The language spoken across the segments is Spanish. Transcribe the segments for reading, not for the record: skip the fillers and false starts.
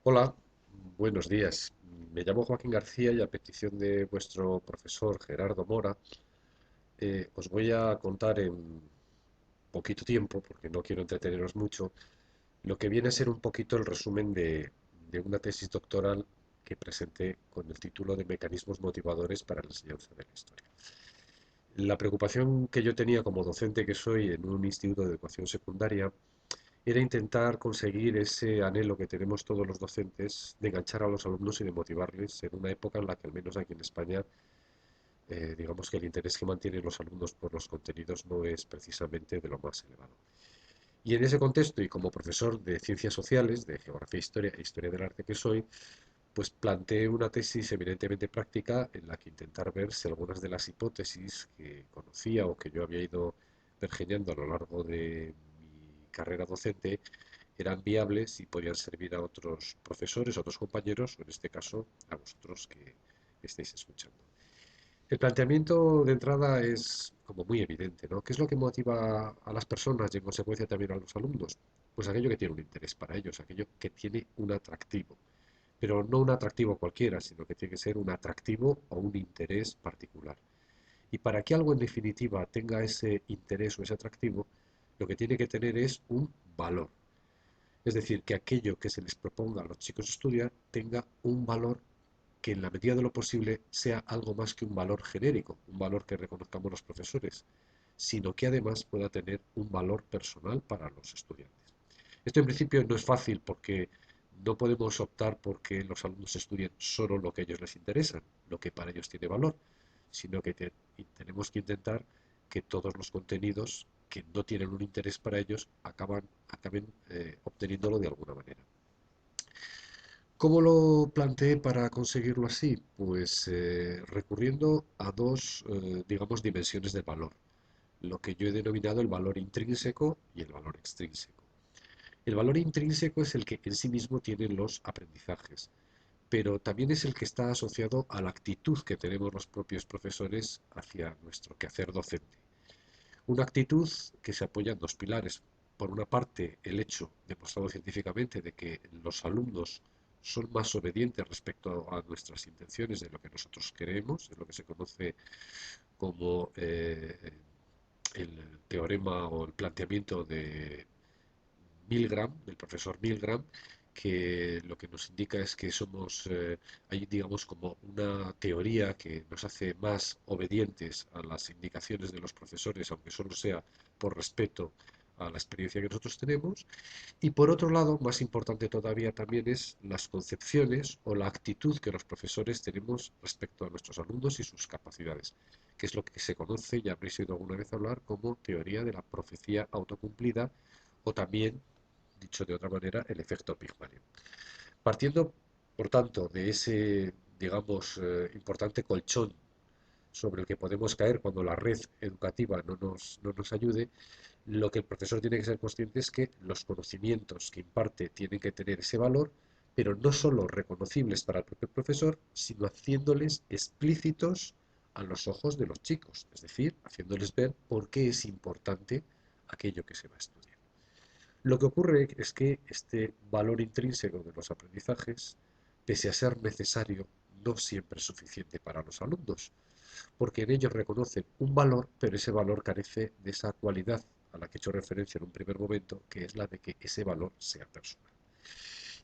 Hola, buenos días. Me llamo Joaquín García y a petición de vuestro profesor Gerardo Mora, os voy a contar en poquito tiempo, porque no quiero entreteneros mucho, lo que viene a ser un poquito el resumen de una tesis doctoral que presenté con el título de Mecanismos motivadores para la enseñanza de la historia. La preocupación que yo tenía como docente que soy en un instituto de educación secundaria era intentar conseguir ese anhelo que tenemos todos los docentes de enganchar a los alumnos y de motivarles en una época en la que al menos aquí en España, digamos que el interés que mantienen los alumnos por los contenidos no es precisamente de lo más elevado. Y en ese contexto, y como profesor de ciencias sociales, de geografía e historia del arte que soy, pues planteé una tesis eminentemente práctica en la que intentar ver si algunas de las hipótesis que conocía o que yo había ido pergeñando a lo largo de mi carrera docente eran viables y podían servir a otros profesores, a otros compañeros, o en este caso a vosotros que estáis escuchando. El planteamiento de entrada es como muy evidente, ¿no? ¿Qué es lo que motiva a las personas y en consecuencia también a los alumnos? Pues aquello que tiene un interés para ellos, aquello que tiene un atractivo, pero no un atractivo cualquiera, sino que tiene que ser un atractivo o un interés particular. Y para que algo en definitiva tenga ese interés o ese atractivo, lo que tiene que tener es un valor. Es decir, que aquello que se les proponga a los chicos estudiar tenga un valor que en la medida de lo posible sea algo más que un valor genérico, un valor que reconozcamos los profesores, sino que además pueda tener un valor personal para los estudiantes. Esto en principio no es fácil porque no podemos optar por que los alumnos estudien solo lo que a ellos les interesa, lo que para ellos tiene valor, sino que tenemos que intentar que todos los contenidos que no tienen un interés para ellos acaben obteniéndolo de alguna manera. ¿Cómo lo planteé para conseguirlo así? Pues recurriendo a dos, digamos, dimensiones del valor, lo que yo he denominado el valor intrínseco y el valor extrínseco. El valor intrínseco es el que en sí mismo tienen los aprendizajes, pero también es el que está asociado a la actitud que tenemos los propios profesores hacia nuestro quehacer docente. Una actitud que se apoya en dos pilares. Por una parte, el hecho demostrado científicamente de que los alumnos son más obedientes respecto a nuestras intenciones de lo que nosotros queremos, es lo que se conoce como el teorema o el planteamiento de Milgram, del profesor Milgram, que lo que nos indica es que hay digamos como una teoría que nos hace más obedientes a las indicaciones de los profesores, aunque solo sea por respeto a la experiencia que nosotros tenemos. Y por otro lado, más importante todavía también es las concepciones o la actitud que los profesores tenemos respecto a nuestros alumnos y sus capacidades, que es lo que se conoce, ya habréis oído alguna vez hablar, como teoría de la profecía autocumplida o también, dicho de otra manera, el efecto Pigmalión. Partiendo, por tanto, de ese, digamos, importante colchón sobre el que podemos caer cuando la red educativa no nos ayude, lo que el profesor tiene que ser consciente es que los conocimientos que imparte tienen que tener ese valor, pero no solo reconocibles para el propio profesor, sino haciéndoles explícitos a los ojos de los chicos, es decir, haciéndoles ver por qué es importante aquello que se va a estudiar. Lo que ocurre es que este valor intrínseco de los aprendizajes, pese a ser necesario, no siempre es suficiente para los alumnos, porque en ellos reconocen un valor, pero ese valor carece de esa cualidad a la que he hecho referencia en un primer momento, que es la de que ese valor sea personal.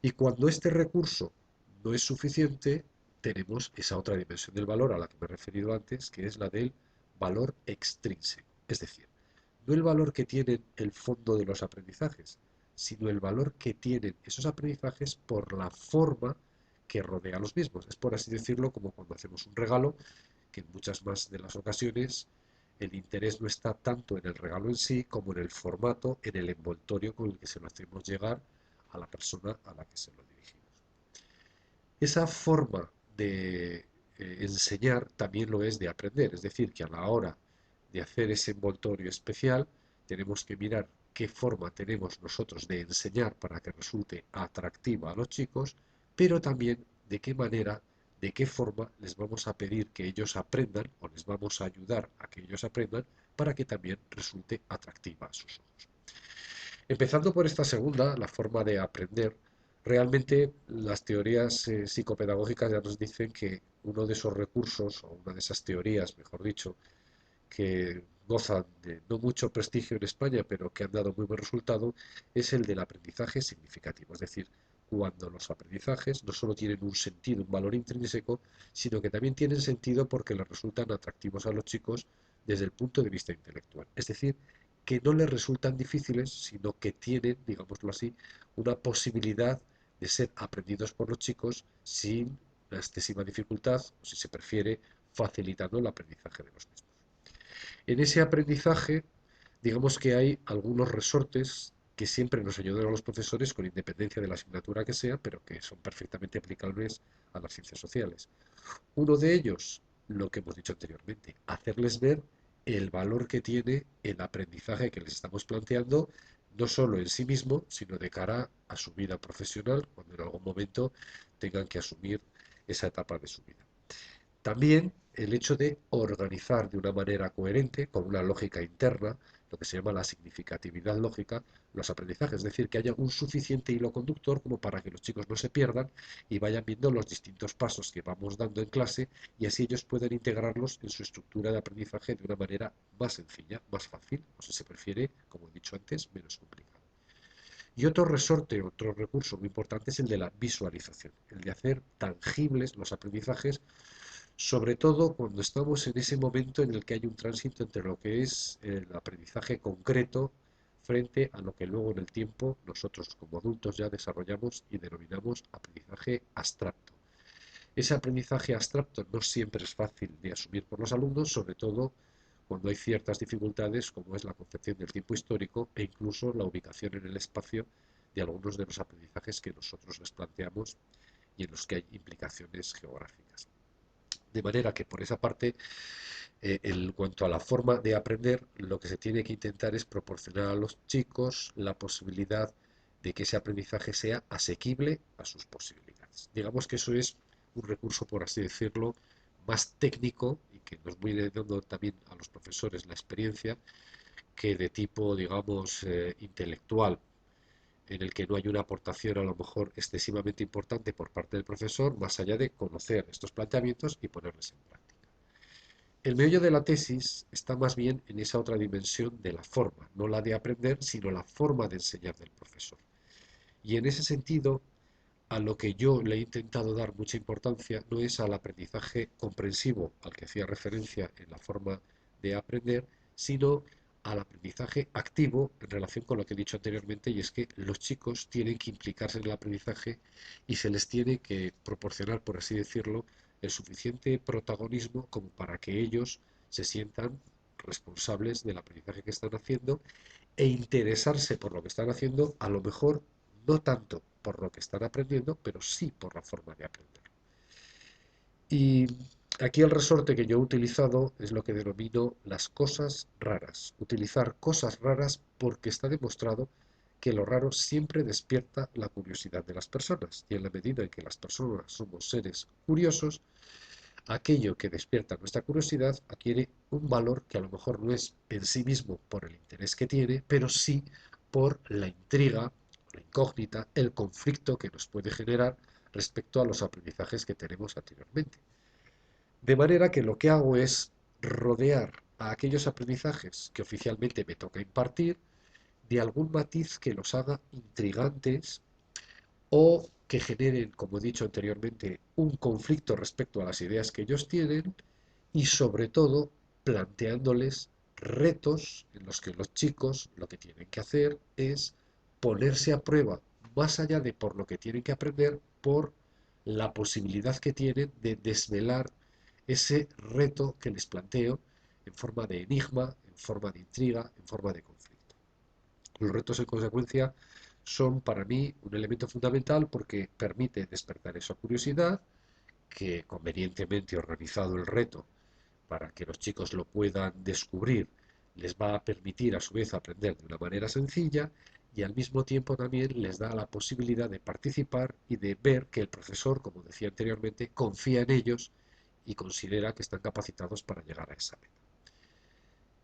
Y cuando este recurso no es suficiente, tenemos esa otra dimensión del valor a la que me he referido antes, que es la del valor extrínseco. Es decir, no el valor que tienen el fondo de los aprendizajes, sino el valor que tienen esos aprendizajes por la forma que rodea a los mismos. Es por así decirlo como cuando hacemos un regalo, que en muchas más de las ocasiones el interés no está tanto en el regalo en sí como en el formato, en el envoltorio con el que se lo hacemos llegar a la persona a la que se lo dirigimos. Esa forma de enseñar también lo es de aprender, es decir, que a la hora de hacer ese envoltorio especial tenemos que mirar qué forma tenemos nosotros de enseñar para que resulte atractiva a los chicos, pero también de qué manera, de qué forma les vamos a pedir que ellos aprendan o les vamos a ayudar a que ellos aprendan para que también resulte atractiva a sus ojos. Empezando por esta segunda, la forma de aprender, Realmente las teorías psicopedagógicas ya nos dicen que uno de esos recursos, o una de esas teorías, mejor dicho, que gozan de no mucho prestigio en España, pero que han dado muy buen resultado, es el del aprendizaje significativo. Es decir, cuando los aprendizajes no solo tienen un sentido, un valor intrínseco, sino que también tienen sentido porque les resultan atractivos a los chicos desde el punto de vista intelectual. Es decir, que no les resultan difíciles, sino que tienen, digámoslo así, una posibilidad de ser aprendidos por los chicos sin la excesiva dificultad, o si se prefiere, facilitando el aprendizaje de los mismos. En ese aprendizaje, digamos que hay algunos resortes que siempre nos ayudan a los profesores con independencia de la asignatura que sea, pero que son perfectamente aplicables a las ciencias sociales. Uno de ellos, lo que hemos dicho anteriormente, hacerles ver el valor que tiene el aprendizaje que les estamos planteando, no solo en sí mismo, sino de cara a su vida profesional, cuando en algún momento tengan que asumir esa etapa de su vida. También el hecho de organizar de una manera coherente, con una lógica interna, lo que se llama la significatividad lógica, los aprendizajes, es decir, que haya un suficiente hilo conductor como para que los chicos no se pierdan y vayan viendo los distintos pasos que vamos dando en clase y así ellos puedan integrarlos en su estructura de aprendizaje de una manera más sencilla, más fácil, o si se prefiere, como he dicho antes, menos complicada. Y otro resorte, otro recurso muy importante es el de la visualización, el de hacer tangibles los aprendizajes, sobre todo cuando estamos en ese momento en el que hay un tránsito entre lo que es el aprendizaje concreto frente a lo que luego en el tiempo nosotros como adultos ya desarrollamos y denominamos aprendizaje abstracto. Ese aprendizaje abstracto no siempre es fácil de asumir por los alumnos, sobre todo cuando hay ciertas dificultades como es la concepción del tiempo histórico e incluso la ubicación en el espacio de algunos de los aprendizajes que nosotros les planteamos y en los que hay implicaciones geográficas. De manera que por esa parte, en cuanto a la forma de aprender, lo que se tiene que intentar es proporcionar a los chicos la posibilidad de que ese aprendizaje sea asequible a sus posibilidades. Digamos que eso es un recurso, por así decirlo, más técnico y que nos viene dando también a los profesores la experiencia que de tipo, digamos, intelectual, en el que no hay una aportación a lo mejor excesivamente importante por parte del profesor, más allá de conocer estos planteamientos y ponerles en práctica. El meollo de la tesis está más bien en esa otra dimensión de la forma, no la de aprender, sino la forma de enseñar del profesor. Y en ese sentido, a lo que yo le he intentado dar mucha importancia no es al aprendizaje comprensivo al que hacía referencia en la forma de aprender, sino al aprendizaje activo en relación con lo que he dicho anteriormente, y es que los chicos tienen que implicarse en el aprendizaje y se les tiene que proporcionar, por así decirlo, el suficiente protagonismo como para que ellos se sientan responsables del aprendizaje que están haciendo e interesarse por lo que están haciendo, a lo mejor no tanto por lo que están aprendiendo, pero sí por la forma de aprender. Y aquí el resorte que yo he utilizado es lo que denomino las cosas raras. Utilizar cosas raras porque está demostrado que lo raro siempre despierta la curiosidad de las personas. Y en la medida en que las personas somos seres curiosos, aquello que despierta nuestra curiosidad adquiere un valor que a lo mejor no es en sí mismo por el interés que tiene, pero sí por la intriga, la incógnita, el conflicto que nos puede generar respecto a los aprendizajes que tenemos anteriormente. De manera que lo que hago es rodear a aquellos aprendizajes que oficialmente me toca impartir de algún matiz que los haga intrigantes o que generen, como he dicho anteriormente, un conflicto respecto a las ideas que ellos tienen y sobre todo planteándoles retos en los que los chicos lo que tienen que hacer es ponerse a prueba más allá de por lo que tienen que aprender, por la posibilidad que tienen de desvelar ese reto que les planteo en forma de enigma, en forma de intriga, en forma de conflicto. Los retos, en consecuencia, son para mí un elemento fundamental porque permite despertar esa curiosidad, que convenientemente organizado el reto para que los chicos lo puedan descubrir, les va a permitir a su vez aprender de una manera sencilla y al mismo tiempo también les da la posibilidad de participar y de ver que el profesor, como decía anteriormente, confía en ellos y considera que están capacitados para llegar a esa meta.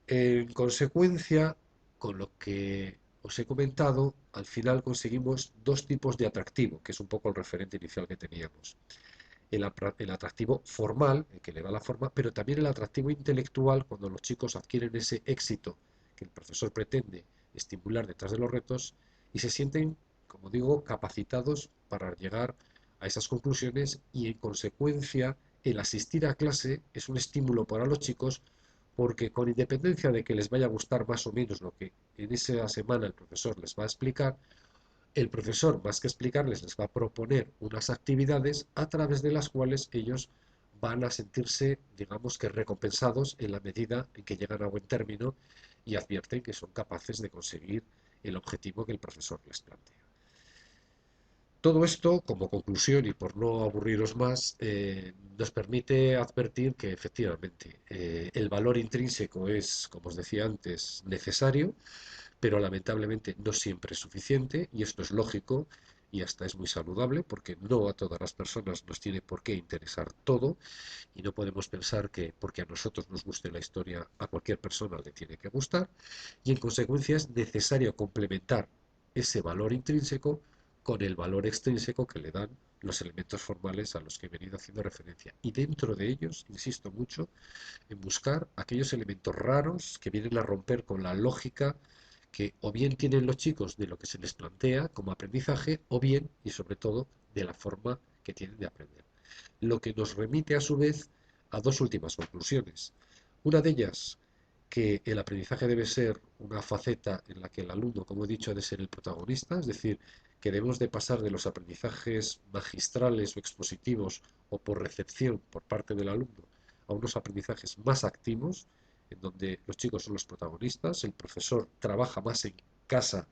En consecuencia, con lo que os he comentado, al final conseguimos dos tipos de atractivo, que es un poco el referente inicial que teníamos. El atractivo formal, el que le da la forma, pero también el atractivo intelectual cuando los chicos adquieren ese éxito que el profesor pretende estimular detrás de los retos y se sienten, como digo, capacitados para llegar a esas conclusiones y en consecuencia el asistir a clase es un estímulo para los chicos porque con independencia de que les vaya a gustar más o menos lo que en esa semana el profesor les va a explicar, el profesor, más que explicarles, les va a proponer unas actividades a través de las cuales ellos van a sentirse, digamos que recompensados en la medida en que llegan a buen término y advierten que son capaces de conseguir el objetivo que el profesor les plantea. Todo esto, como conclusión y por no aburriros más, nos permite advertir que efectivamente el valor intrínseco es, como os decía antes, necesario, pero lamentablemente no siempre es suficiente y esto es lógico y hasta es muy saludable porque no a todas las personas nos tiene por qué interesar todo y no podemos pensar que porque a nosotros nos guste la historia a cualquier persona le tiene que gustar y en consecuencia es necesario complementar ese valor intrínseco con el valor extrínseco que le dan los elementos formales a los que he venido haciendo referencia. Y dentro de ellos, insisto mucho, en buscar aquellos elementos raros que vienen a romper con la lógica que o bien tienen los chicos de lo que se les plantea como aprendizaje, o bien, y sobre todo, de la forma que tienen de aprender. Lo que nos remite a su vez a dos últimas conclusiones. Una de ellas, que el aprendizaje debe ser una faceta en la que el alumno, como he dicho, ha de ser el protagonista, es decir, que debemos de pasar de los aprendizajes magistrales o expositivos o por recepción por parte del alumno a unos aprendizajes más activos, en donde los chicos son los protagonistas, el profesor trabaja más en casa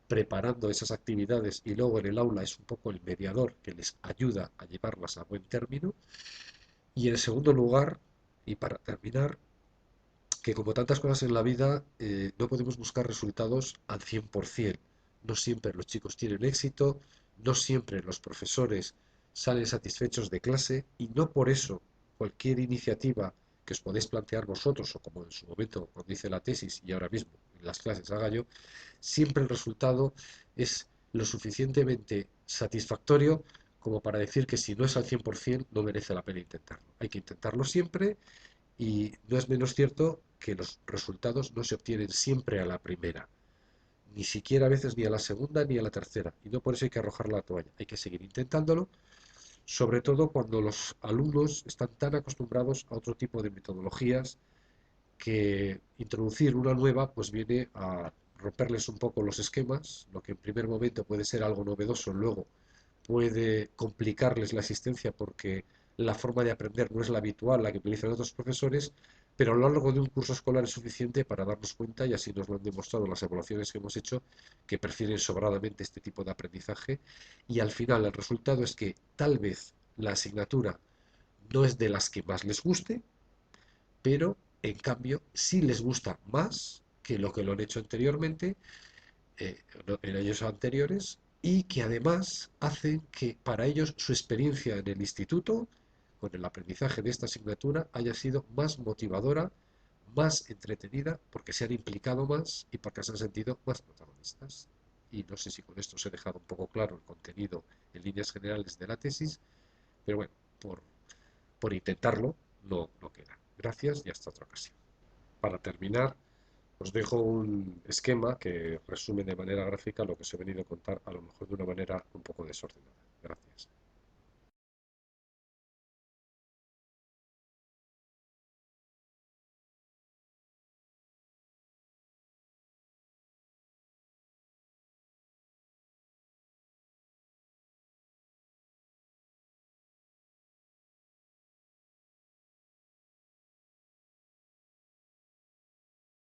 preparando esas actividades y luego en el aula es un poco el mediador que les ayuda a llevarlas a buen término. Y en segundo lugar, y para terminar, que como tantas cosas en la vida, no podemos buscar resultados al 100%. No siempre los chicos tienen éxito, no siempre los profesores salen satisfechos de clase y no por eso cualquier iniciativa que os podéis plantear vosotros o como en su momento cuando hice la tesis y ahora mismo en las clases haga yo, siempre el resultado es lo suficientemente satisfactorio como para decir que si no es al 100% no merece la pena intentarlo. Hay que intentarlo siempre y no es menos cierto que los resultados no se obtienen siempre a la primera, ni siquiera a veces ni a la segunda ni a la tercera. Y no por eso hay que arrojar la toalla, hay que seguir intentándolo, sobre todo cuando los alumnos están tan acostumbrados a otro tipo de metodologías que introducir una nueva pues viene a romperles un poco los esquemas, lo que en primer momento puede ser algo novedoso, luego puede complicarles la asistencia porque la forma de aprender no es la habitual, la que utilizan otros profesores, pero a lo largo de un curso escolar es suficiente para darnos cuenta, y así nos lo han demostrado las evaluaciones que hemos hecho, que prefieren sobradamente este tipo de aprendizaje y al final el resultado es que tal vez la asignatura no es de las que más les guste, pero en cambio sí les gusta más que lo que lo han hecho anteriormente, en años anteriores, y que además hacen que para ellos su experiencia en el instituto, con el aprendizaje de esta asignatura, haya sido más motivadora, más entretenida, porque se han implicado más y porque se han sentido más protagonistas. Y no sé si con esto os he dejado un poco claro el contenido en líneas generales de la tesis, pero bueno, por intentarlo no queda. Gracias y hasta otra ocasión. Para terminar, os dejo un esquema que resume de manera gráfica lo que os he venido a contar, a lo mejor de una manera un poco desordenada. Gracias.